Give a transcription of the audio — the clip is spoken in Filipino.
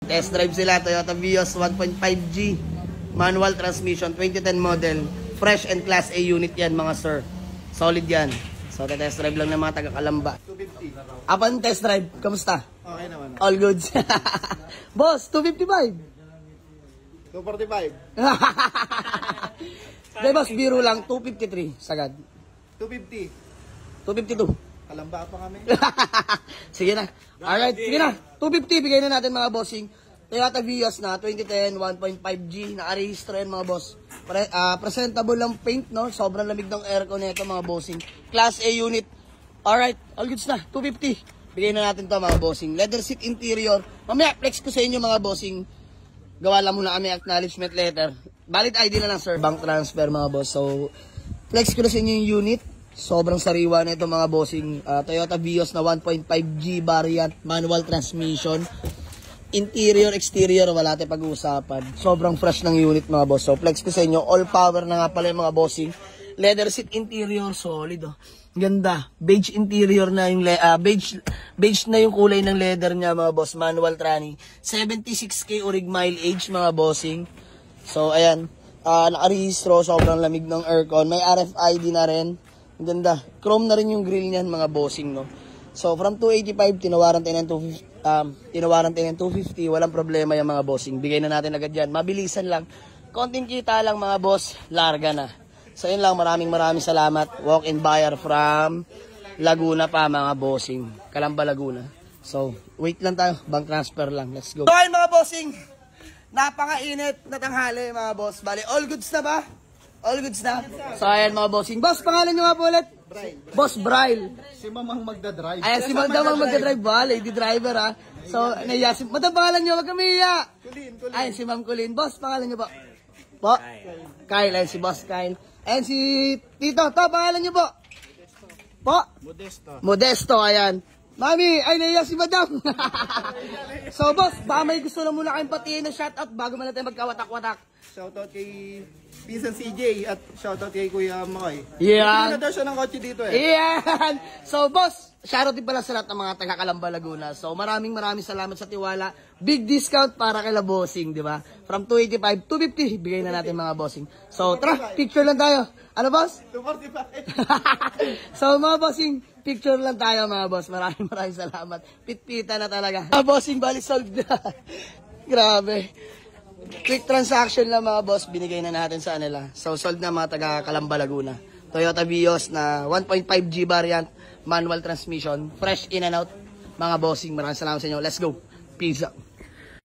Test drive sila, Toyota Vios 1.5G. Manual transmission, 2010 model. Fresh and Class A unit yan mga sir. Solid yan. So, test drive lang ng mga taga-Kalamba. 250. Apan test drive, kamusta? Okay naman. All goods. Boss, 255. 245. Hindi boss, biro lang, 253 sagad. 250. 252. Kalamba pa kami. Sige na. Alright, sige na. 250 bigay na natin mga bossing. Toyota Vios na 2010 1.5G. Nakarehistro yan mga boss. Presentable lang paint, no? Sobrang lamig ng aircon nito mga bossing. Class A unit. Alright, all goods na. 250. Bigay na natin to mga bossing. Leather seat interior. Mamaya flex ko sa inyo mga bossing. Gawa lang muna kami acknowledgement letter. Valid ID na lang sir. Bank transfer mga boss. So, flex ko na sa inyo yung unit. Sobrang sariwa na ito mga bossing. Toyota Vios na 1.5G variant. Manual transmission. Interior, exterior, wala tayong pag-uusapan. Sobrang fresh ng unit mga boss. So, flex ko sa inyo. All power na nga pala yung mga bossing. Leather seat interior, solid oh. Ganda. Beige interior na yung beige na yung kulay ng leather niya mga boss. Manual tranny. 76k orig mileage mga bossing. So, ayan. Nakarehistro. Sobrang lamig ng aircon. May RFID na rin. Ang ganda. Chrome na rin yung grill niyan mga bossing, no? So, from 285, tinawaran tayo ng 250. Walang problema yung mga bossing. Bigay na natin agad yan. Mabilisan lang. Konting kita lang mga boss. Larga na. So, yun lang. Maraming salamat. Walk-in buyer from Laguna pa mga bossing. Kalamba, Laguna. So, wait lang tayo. Bank transfer lang. Let's go. So, ayun mga bossing. Napakainit na tanghali mga boss. Bale, all goods na ba? All goods na. So, ayan mga bossing. Boss, pangalan nyo nga po ulit? Braille. Boss Braille. Si Mamang magdadrive. Ayan, si Mamang magdadrive ba? Lady driver ha. So, naiya. Madam, pangalan nyo? Wag kami iya. Kulin. Ayan, si Ma'am Kulin. Boss, pangalan nyo po? Po? Kyle. Ayan, si Boss Kyle. Ayan, si Tito. To, pangalan nyo po? Po? Modesto, ayan. Mami, ay naiya si Madam. So, boss, baka may gusto lang muna kayong patiin ng shoutout bago man natin magkawatak-watak. Shoutout kay Pinsan CJ at shoutout kay Kuya Makoy. Yeah. Hindi na daw siya ng kotse dito eh. Iyan! So, boss, shoutout din pala sa lahat ng mga taga-Kalamba, Laguna. So, maraming salamat sa tiwala. Big discount para kay bossing, di ba? From 285, 250, bigay na natin mga bossing. So, tara, picture lang tayo. Ano, boss? 245. So, mga bossing, picture lang tayo, mga boss. Maraming salamat. Pitpita na talaga. Mga bossing, bali solved na. Grabe. Quick transaction lang mga boss, binigay na natin sa kanila. So, sold na mga taga-Kalamba, Laguna. Toyota Vios na 1.5G variant, manual transmission, fresh in and out. Mga bossing, maraming salamat sa inyo. Let's go. Peace out.